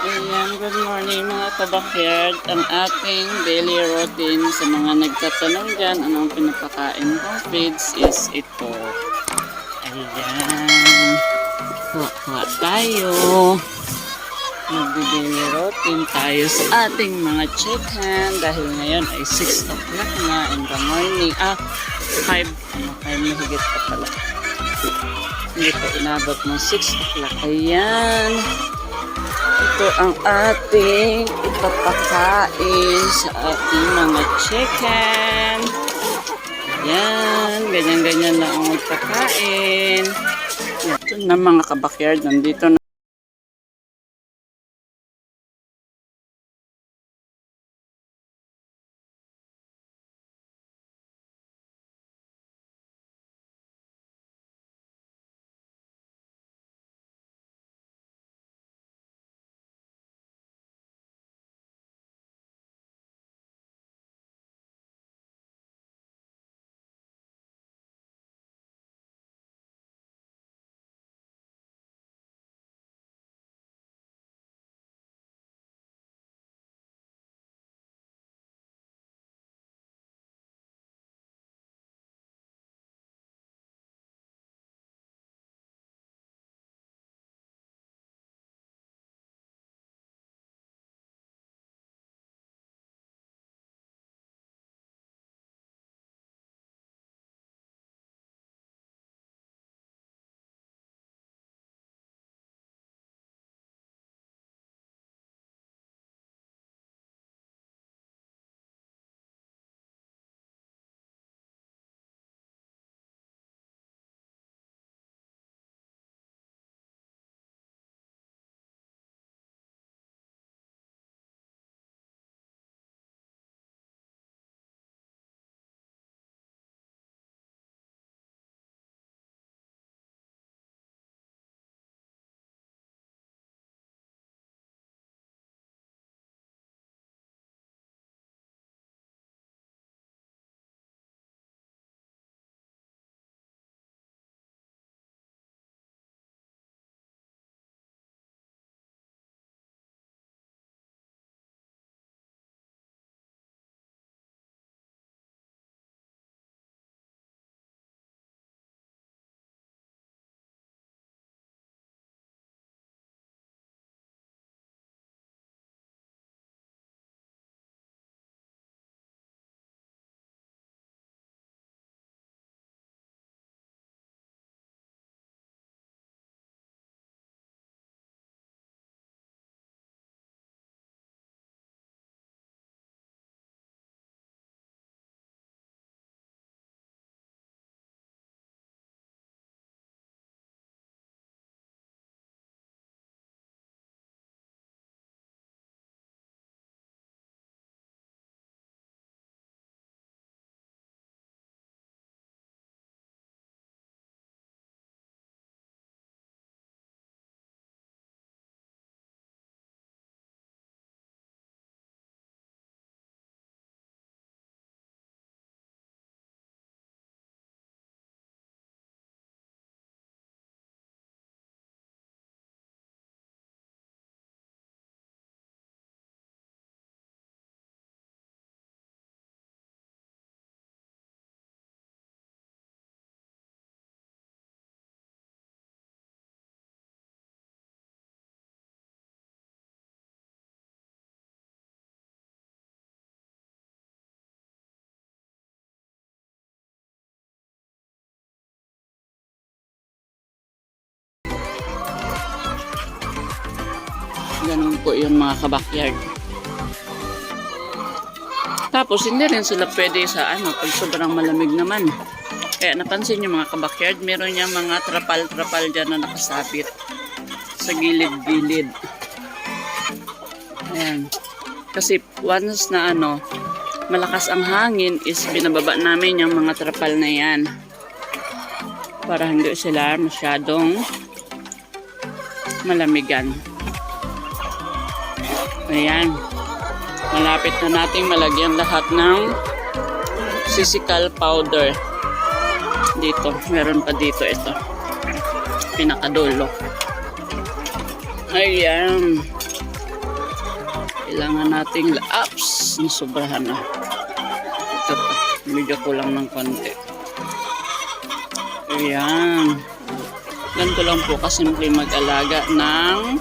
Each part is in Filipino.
Ayan, good morning mga kabakyard. Ang ating daily routine sa mga nagtatanong dyan, anong pinapakain kong feeds is ito. Ayan. Kuha tayo. Magdi-daily routine tayo sa ating mga chicken dahil ngayon ay 6 o'clock na in the morning. 5 na higit pa pala. Hindi pa inabot ng 6 o'clock. Ayan. Ito ang ating ipapakain sa ating mga chicken. Ayan, ganyan-ganyan lang ang magpakain. Ito na mga kabakyard, nandito na. Ganun po yung mga kabakyard. Tapos hindi rin sila pwede sa pag sobrang malamig naman. Kaya napansin yung mga kabakyard, meron niyang mga trapal-trapal dyan na nakasabit sa gilid-gilid. Ayan. Kasi once na malakas ang hangin is binababa namin yung mga trapal na yan. Para hindi sila masyadong malamigan. Ayan. Malapit na nating malagyan lahat ng sisal powder. Dito. Meron pa dito ito. Pinakadulo. Ayan. kailangan nating ups, nasubrahan na. Ito pa, medyo kulang ng konti. Ayan. Ganito lang po kasimple mag-alaga ng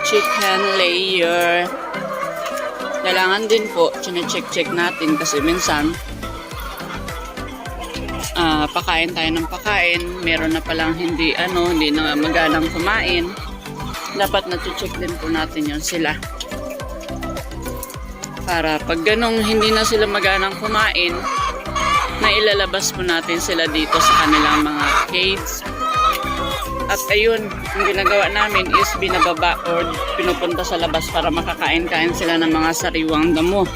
chicken layer. Kailangan din po, chine-check natin kasi minsan pakain tayo ng pakain, meron na palang hindi na maganang kumain. Dapat na-check din po natin yun sila. Para pag ganong hindi na sila maganang kumain, na ilalabas po natin sila dito sa kanilang mga cage. At ayun, ang ginagawa namin is binababa or pinupunta sa labas para makakain-kain sila ng mga sariwang damo.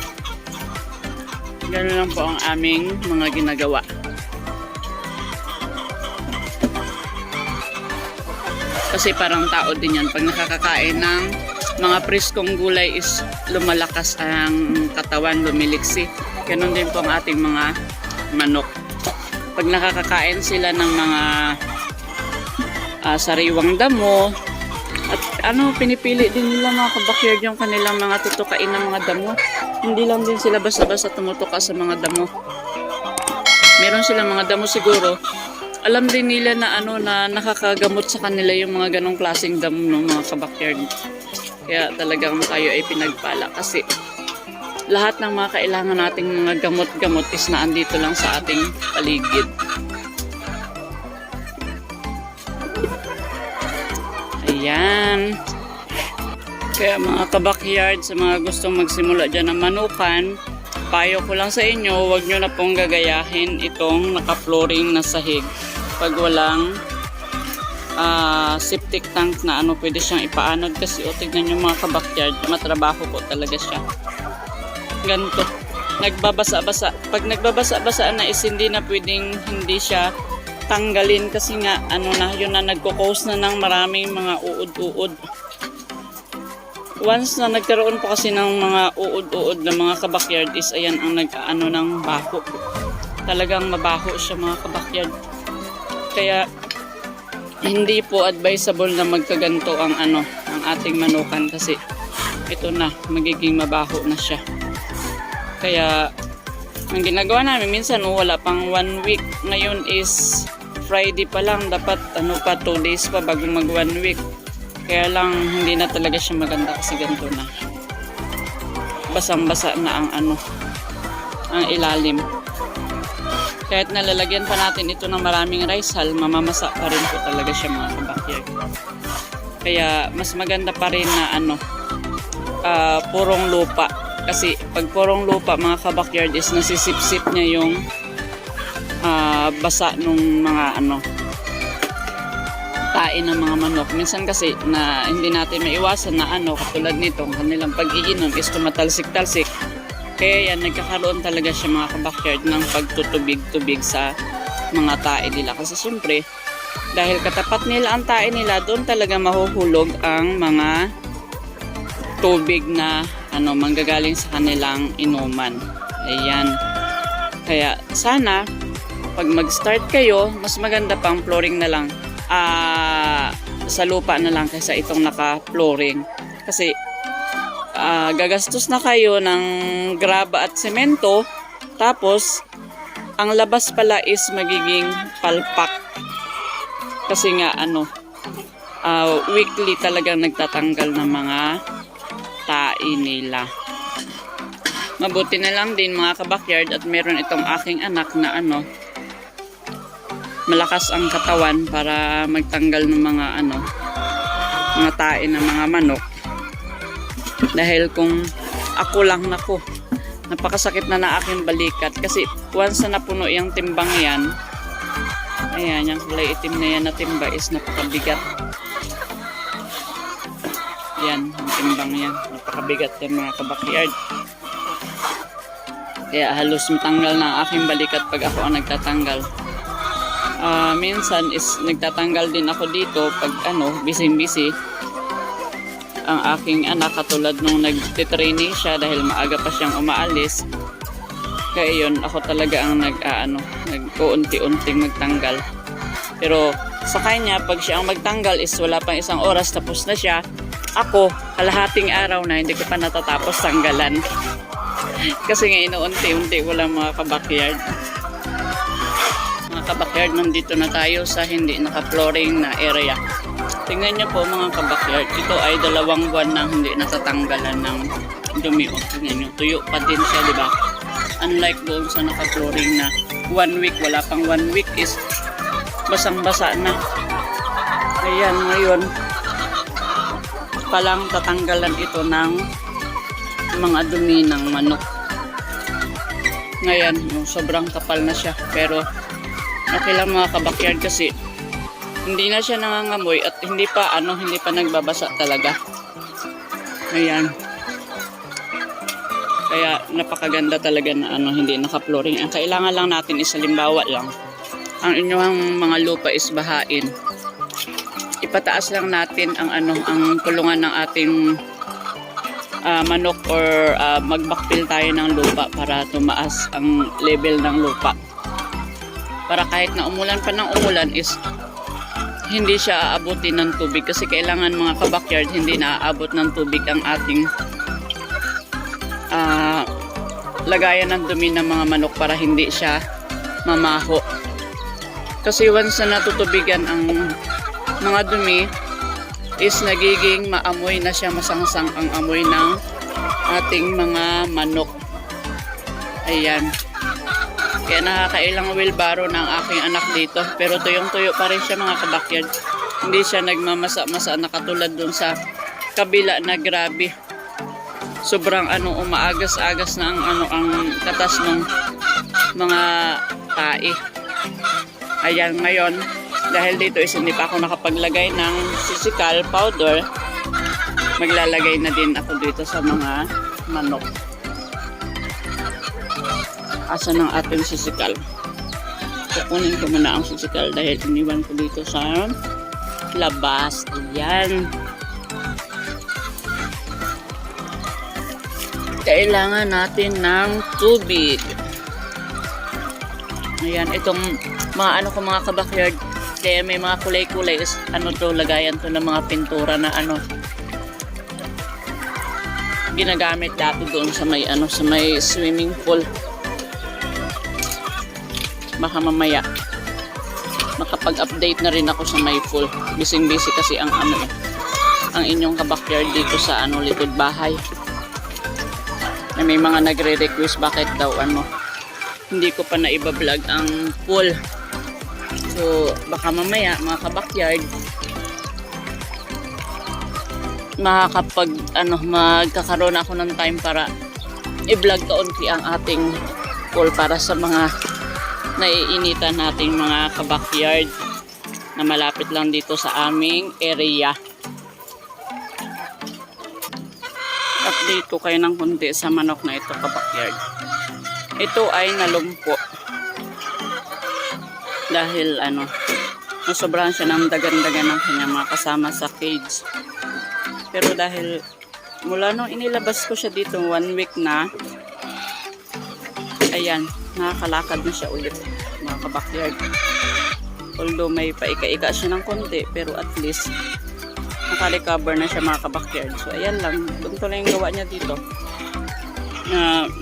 Ganun lang po ang aming mga ginagawa. Kasi parang tao din yan. Pag nakakakain ng mga preskong gulay is lumalakas ang katawan, lumiliksi. Ganun din po ang ating mga manok. Pag nakakakain sila ng mga sariwang damo at pinipili din nila mga kabakyard yung kanilang mga tutukain ng mga damo. Hindi lang din sila basta-basta tumutuka sa mga damo. Meron silang mga damo siguro. Alam din nila na na nakakagamot sa kanila yung mga ganong klaseng damo ng mga kabakyard. Kaya talagang tayo ay pinagpala kasi lahat ng mga kailangan nating mga gamot-gamot is naandito lang sa ating paligid. Ayan. Kaya mga kabakyard, sa mga gustong magsimula dyan ng manukan, payo ko lang sa inyo, huwag nyo na pong gagayahin itong naka-flooring na sahig. Pag walang septic tank na pwede siyang ipaanod kasi tignan nyo mga kabakyard, matrabaho po talaga siya. Ganito. Nagbabasa-basa. Pag nagbabasa-basa na is hindi na pwedeng hindi siya tanggalin kasi nga yun na nagko-cause na ng maraming mga uod-uod. Once na nagkaroon po kasi ng mga uod-uod na mga kabakyard is ayan ang nag-ano ng baho. Talagang mabaho siya mga kabakyard. Kaya hindi po advisable na magkaganto ang ang ating manukan kasi ito na magiging mabaho na siya. Kaya ang ginagawa namin minsan wala pang 1 week. Ngayon is Friday pa lang, dapat 2 days pa bago mag 1 week. Kaya lang hindi na talaga siya maganda kasi ganito na. Basang-basa na ang ilalim. Kahit nalalagyan pa natin ito ng maraming rice hull, mamamasa pa rin po talaga siya mga kabakyard. Kaya mas maganda pa rin na purong lupa. Kasi pag purong lupa mga kabakyard is nasisip-sip niya yung basa nung mga tain ng mga manok. Minsan kasi na hindi natin maiwasan na katulad nito, kanilang pag-iinom is tumatalsik-talsik. Kaya yan, nagkakaroon talaga siya mga kabakyard ng pagtutubig-tubig sa mga tae nila. Kasi siyempre, dahil katapat nila ang tae nila, doon talaga mahuhulog ang mga tubig na manggagaling sa kanilang inuman. Ayan. Kaya sana, pag mag-start kayo, mas maganda pang flooring na lang. Sa lupa na lang kaysa itong naka-flooring. Kasi gagastos na kayo ng graba at semento, tapos ang labas pala is magiging palpak. Kasi nga weekly talagang nagtatanggal ng mga tae nila. Mabuti na lang din mga kabakyard at meron itong aking anak na malakas ang katawan para magtanggal ng mga mga tae ng mga manok. Dahil kung ako lang napakasakit na aking balikat kasi once na napuno yung timbang yan, ayan, yung kulay itim na yan na timba is napakabigat. Yan, yung timbang yan, napakabigat yan mga kabakyard. Kaya halos matanggal na ang aking balikat pag ako ang nagtatanggal. Minsan is nagtatanggal din ako dito pag busy ang aking anak, katulad nung nagtitraining siya dahil maaga pa siyang umaalis. Kaya yun, ako talaga ang nag-unti-unting magtanggal. Pero sa kanya, pag siya ang magtanggal is wala pang isang oras tapos na siya. Ako, kalahating araw na hindi ko pa natatapos tanggalan. Kasi nga inuunti-unti ko lang mga kabakyard. Mga kabakyard, nandito na tayo sa hindi naka-flooring na area. Tingnan niyo po mga kabakyard, ito ay 2 buwan na hindi natatanggalan ng dumi. Tingnan niyo, tuyo pa din siya, di ba? Unlike doon sa naka-flooring na 1 week, wala pang 1 week is basang-basa na. Ayan, ngayon palang tatanggalan ito ng mga dumi ng manok. Ngayon, sobrang kapal na siya. Pero okay lang mga kabakyard kasi hindi na siya nangangamoy at hindi pa nagbabasa talaga. Ayan. Kaya napakaganda talaga na hindi naka-flooring. Ang kailangan lang natin is halimbawa lang ang inyong mga lupa is bahain. Ipataas lang natin ang kulungan ng ating manok or mag-backfill tayo ng lupa para tumaas ang level ng lupa. Para kahit na umulan pa ng umulan is hindi siya aabutin ng tubig kasi kailangan mga kabakyard hindi naaabot ng tubig ang ating lagayan ng dumi ng mga manok para hindi siya mamaho. Kasi once na natutubigan ang mga dumi is nagiging maamoy na siya, masangsang ang amoy ng ating mga manok. Ayan. Kaya nakakailang wheelbarrow ng aking anak dito. Pero tuyong-tuyo pa rin siya mga kabakyard. Hindi siya nagmamasa-masa na katulad dun sa kabila na grabe. Sobrang umaagas-agas na ang katas ng mga tae. Ayan, ngayon dahil dito is hindi pa ako nakapaglagay ng sisikal powder, maglalagay na din ako dito sa mga manok. Asa ng ating sisikal? Kukunin ko muna ang sisikal dahil iniwan ko dito sa labas. Ayan. Kailangan natin ng tubig. Ayan, itong mga mga kabakyard, kaya may mga kulay-kulay is lagayan to ng mga pintura na ginagamit dati doon sa may sa may swimming pool. Baka mamaya makapag-update na rin ako sa may pool. Bising-busy kasi ang inyong kabakyard dito sa likod bahay. Na may mga nagre-request bakit daw hindi ko pa naiba-vlog ang pool. So baka mamaya mga kabakyard magkakaroon ako ng time para i-vlog kaunti ang ating pool para sa mga naiinitan nating mga kabakyard na malapit lang dito sa aming area. Update ko kayo ng kunti sa manok na ito kabakyard. Ito ay nalumpo dahil nasobrahan siya ng dagan-dagan ng kanyang mga kasama sa cage. Pero dahil mula nung inilabas ko siya dito 1 week na, ayan, nakakalakad na siya ulit mga kabakyard. Although may paika-ika siya ng konti, pero at least naka-recover na siya mga kabakyard. So ayan lang, ganito lang yung gawa niya dito.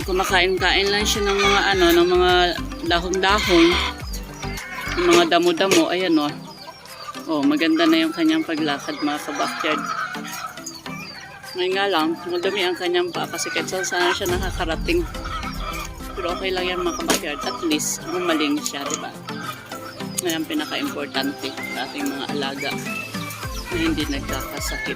Kumakain-kain lang siya ng mga ng mga dahon-dahon, ng mga damo-damo. Ayan maganda na yung kanyang paglakad mga kabakyard. Ngayon nga lang, madumi ang kanyang paa kasi kahit saan siya nakakarating. Pero okay lang yan mga kabakyard, at least gumaling siya, diba? Ngayon pinaka-importante sa ating mga alaga na hindi nagkakasakit.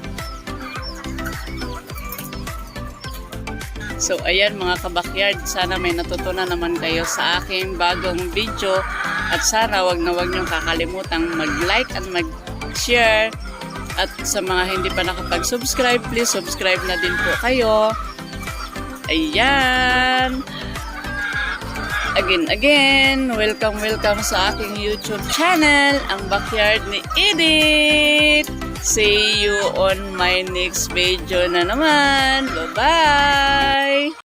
So ayan mga kabakyard, sana may natutunan naman kayo sa aking bagong video at sana wag niyong kakalimutang mag-like at mag-share, at sa mga hindi pa nakapag-subscribe, please subscribe na din po kayo. Ayan, again, welcome sa aking YouTube channel, ang Backyard ni Edith. See you on my next video na naman. Bye-bye!